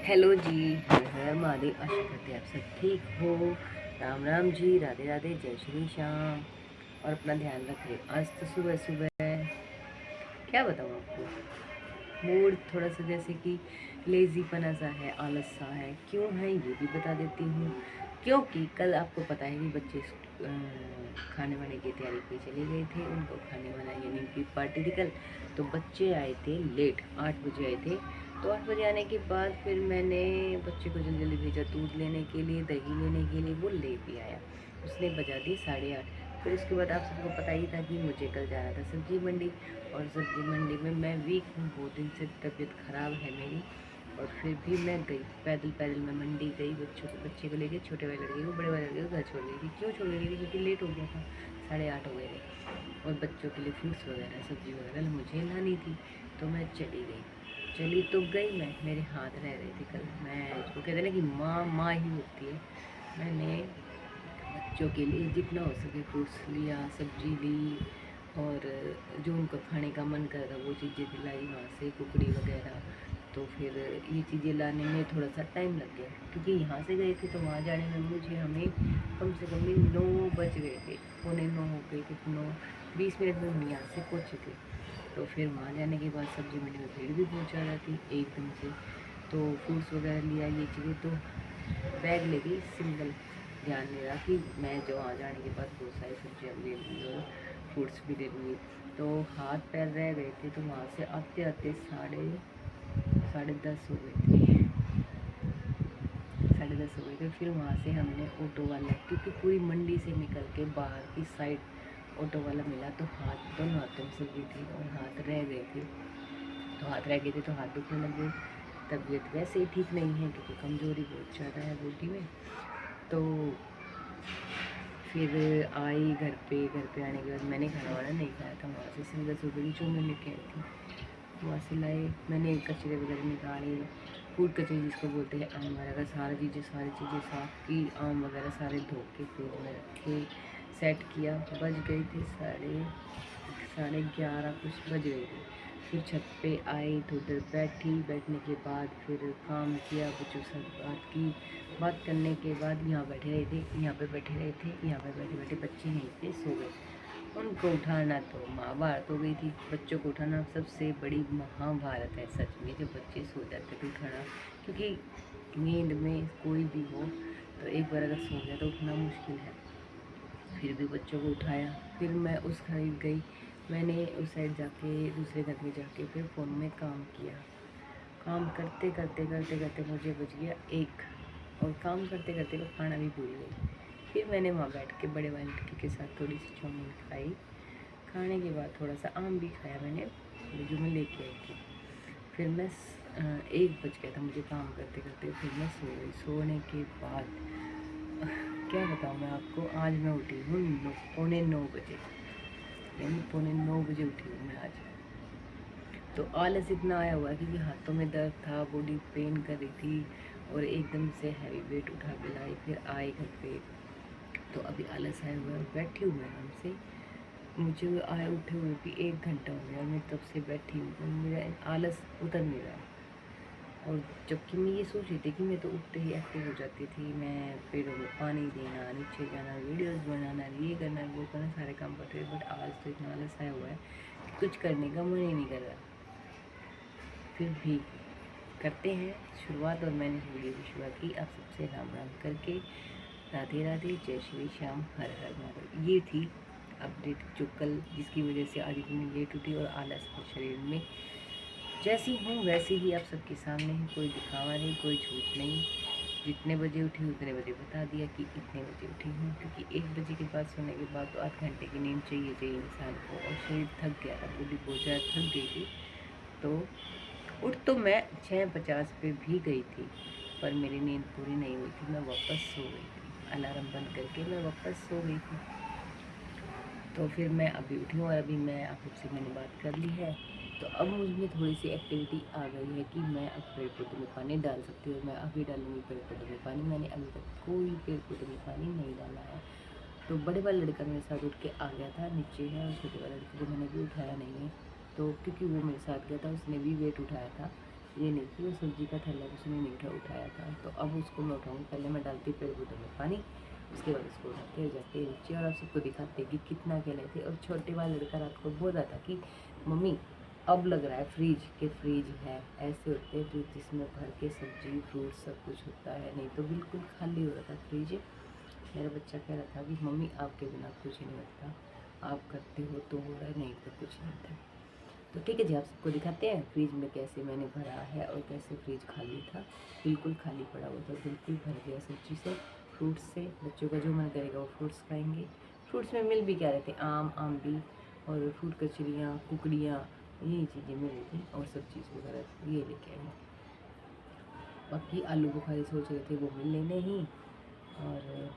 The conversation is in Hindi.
हेलो जी, हर हर महादेव। आशा करते हैं आप सब ठीक हो। राम राम जी, राधे राधे, जय श्री श्याम। और अपना ध्यान रखें। आज तो सुबह सुबह क्या बताऊँ आपको, मूड थोड़ा सा जैसे कि लेजीपना सा है, आलस सा है। क्यों है ये भी बता देती हूँ। क्योंकि कल आपको पता है कि बच्चे खाने वाने की तैयारी पे चले गए थे। उनको खाने वाला यानी कि पार्टी थी कल। तो बच्चे आए थे लेट, 8 बजे आए थे। तो 8 बजे आने के बाद फिर मैंने बच्चे को जल्दी जल्दी भेजा दूध लेने के लिए, दही लेने के लिए। वो ले भी आया। उसने बजा दी 8:30। फिर उसके बाद आप सबको पता ही था कि मुझे कल जाना था सब्जी मंडी। और सब्जी मंडी में मैं वीक हूँ, बहुत दिन से तबीयत ख़राब है मेरी। और फिर भी मैं गई, पैदल पैदल मैं मंडी गई। बच्चे को लेके, छोटे वाले लड़के को, बड़े वाले लड़के को घर छोड़ गई थी। क्यों छोड़ गई थी? क्योंकि लेट हो गया था, 8:30 हो गए थे। और बच्चों के लिए फ्रूट्स वगैरह, सब्जी वगैरह मुझे लानी थी। तो मैं चली गई। चली तो गई मैं, मेरे हाथ रह रहे थे कल। मैं उसको कहते ना कि माँ माँ ही होती है। मैंने बच्चों के लिए जितना हो सके फ्रूट्स लिया, सब्जी ली, और जो उनको खाने का मन कर रहा वो चीज़ें दिलाई वहाँ से, कुकड़ी वगैरह। तो फिर ये चीज़ें लाने में थोड़ा सा टाइम लग गया, क्योंकि यहाँ से गए थे तो वहाँ जाने में मुझे हमें कम से कम भी 9 बज गए थे, 8:45 हो गए थे। 9-20 मिनट में हम यहाँ से पहुँचे थे। तो फिर वहाँ जाने के बाद सब्जी मंडी में भीड़ भी बहुत ज़्यादा थी एकदम से। तो फ्रूट्स वगैरह लिया, ये चीज़ें तो बैग ले गई सिंगल। ध्यान नहीं रहा कि मैं जो वहाँ जाने के बाद बहुत सारी सब्जियाँ ले लूँगी और फ्रूट्स भी ले लूँगी। तो हाथ पैर रह गए थे। तो वहाँ से आते आते साढ़े 10 हो गए थे, 10:30 हो गए थे। फिर वहाँ से हमने ऑटो वाला, क्योंकि पूरी मंडी से निकल के बाहर की साइड ऑटो वाला मिला। तो दोनों हाथों में सब्जी थी और हाथ रह गए थे। तो हाथ रह गए थे तो हाथ दुखने लग गए। तबीयत वैसे ही ठीक नहीं है, क्योंकि कमज़ोरी बहुत ज़्यादा है बॉडी में। तो फिर आई घर पे आने के बाद मैंने खाना वाना नहीं खाया था। वहाँ से सिर्फ 10 रुपये की चौमीन लेके आई थी। वहाँ से लाए, मैंने कचरे वगैरह निकाले। फूड कचरे जिसको बोलते हैं, आम वगैरह सारी चीज़ें साफ़ की। आम वगैरह सारे धो के फ्रिज में रखे, सेट किया। बज गए थे साढ़े 11 कुछ बज गए थे। फिर छत पे आई, थोड़ी देर बैठने के बाद फिर काम किया, बच्चों के साथ बात करने के बाद यहाँ पे बैठे रहे थे। यहाँ पे बैठे बैठे बच्चे यहीं पे सो गए। उनको उठाना तो महाभारत हो गई थी। बच्चों को उठाना सबसे बड़ी महाभारत है सच में। जब बच्चे सो जाते तो उठाना, क्योंकि नींद में कोई भी हो तो एक बार अगर सो गया तो उठना मुश्किल है। फिर भी बच्चों को उठाया। फिर मैं उस घर गई। मैंने उस साइड जाके, दूसरे घर में जाके फिर फ़ोन में काम किया। काम करते करते मुझे बज गया 1। और काम करते करते मैं खाना भी भूल गई। फिर मैंने वहाँ बैठ के बड़े वाले लड़के के साथ थोड़ी सी चाउमीन खाई। खाने के बाद थोड़ा सा आम भी खाया मैंने, जो मैं लेके आई थी। फिर मैं 1 बज गया था मुझे काम करते करते। फिर मैं सो गई। सोने के बाद क्या बताऊँ मैं आपको, आज मैं उठी हूँ 9:45 बजे, यानी 9:45 बजे उठी हूँ मैं आज। तो आलस इतना आया हुआ है, क्योंकि हाथों में दर्द था, बॉडी पेन कर रही थी, और एकदम से हैवी वेट उठा के लाई। फिर आए घर पे तो अभी आलस आया हुआ है, बैठी हूँ मैं आराम से। मुझे आए उठे हुए भी 1 घंटा हो गया, मैं तब से बैठी हूँ और मेरा आलस उतर नहीं रहा। और जबकि मैं ये सोच रही थी कि मैं तो उठते ही एक्टिव हो जाती थी। मैं पेड़ों में पानी देना, नीचे जाना, वीडियोस बनाना, ये करना वो करना, सारे काम करते थे। बट आज तो इतना आलस आया हुआ है कि कुछ करने का मन ही नहीं कर रहा। फिर भी करते हैं शुरुआत। और मैंने वीडियो की शुरुआत की आप सबसे राम राम करके। राधे राधे, जय श्री श्याम, हर हर महादेव। ये थी अपडेट जो कल, जिसकी वजह से आज इतनी लेट उठी और आलस है शरीर में। जैसी हूँ वैसे ही आप सबके सामने है, कोई दिखावा नहीं, कोई झूठ नहीं। जितने बजे उठी उतने बजे बता दिया कि इतने बजे उठी हूँ, क्योंकि 1 बजे के बाद सोने के बाद तो 8 घंटे की नींद चाहिए इंसान को। और शरीर थक गया था, बॉडी बहुत ज़्यादा थक गई थी। तो उठ तो मैं 6:50 पे भी गई थी, पर मेरी नींद पूरी नहीं हुई थी। मैं वापस सो गई थी, अलार्म बंद करके मैं वापस सो गई थी। तो फिर मैं अभी उठी हूँ और अभी मैं आप सबसे मैंने बात कर ली है। तो अब मुझमें थोड़ी सी एक्टिविटी आ गई है कि मैं अब पेड़ पौधों में पानी डाल सकती हूँ। मैं अभी डालूँगी पेड़ पौधों में पानी। मैंने अभी तक कोई पेड़ पौधों में पानी नहीं डाला है। तो बड़े वाला लड़का मेरे साथ उठ के आ गया था, नीचे है। और छोटे वाले लड़के को मैंने भी उठाया नहीं है, तो क्योंकि वो मेरे साथ गया था, उसने भी वेट उठाया था। ये नहीं कि वो सब्जी का थैला उसने नहीं उठाया था, तो अब उसको मैं उठाऊँगी। पहले मैं डालती पेड़ पौधों में पानी, उसके बाद उसको उठाते हो जाते हैं नीचे और आप सबको दिखाते कि कितना क्या लेते। और छोटे वाला लड़का रात को बोल रहा था कि मम्मी अब लग रहा है फ्रिज के फ्रिज है, ऐसे होते हैं फ्रिज जिसमें भर के सब्जी फ्रूट सब कुछ होता है, नहीं तो बिल्कुल खाली हो रहा था फ्रिज। मेरा बच्चा कह रहा था कि मम्मी आपके बिना कुछ नहीं होता, आप करते हो तो हो रहा है, नहीं तो कुछ नहीं था। तो ठीक है जी, आप सबको दिखाते हैं फ्रिज में कैसे मैंने भरा है और कैसे फ्रिज खाली था। बिल्कुल खाली पड़ा हुआ था, बिल्कुल भर गया सब्जी से, फ्रूट्स से। बच्चों का जो मन करेगा वो फ्रूट्स खाएंगे। फ्रूट्स में मिल भी क्या रहे थे, आम, आमली और फ्रूट कचरियाँ, कुकड़ियाँ, यही चीज़ें मिल रही थी और सब चीज़ वगैरह ये लेके आई। बाकी आलू बुखारे सोच रहे थे वो मिले नहीं, और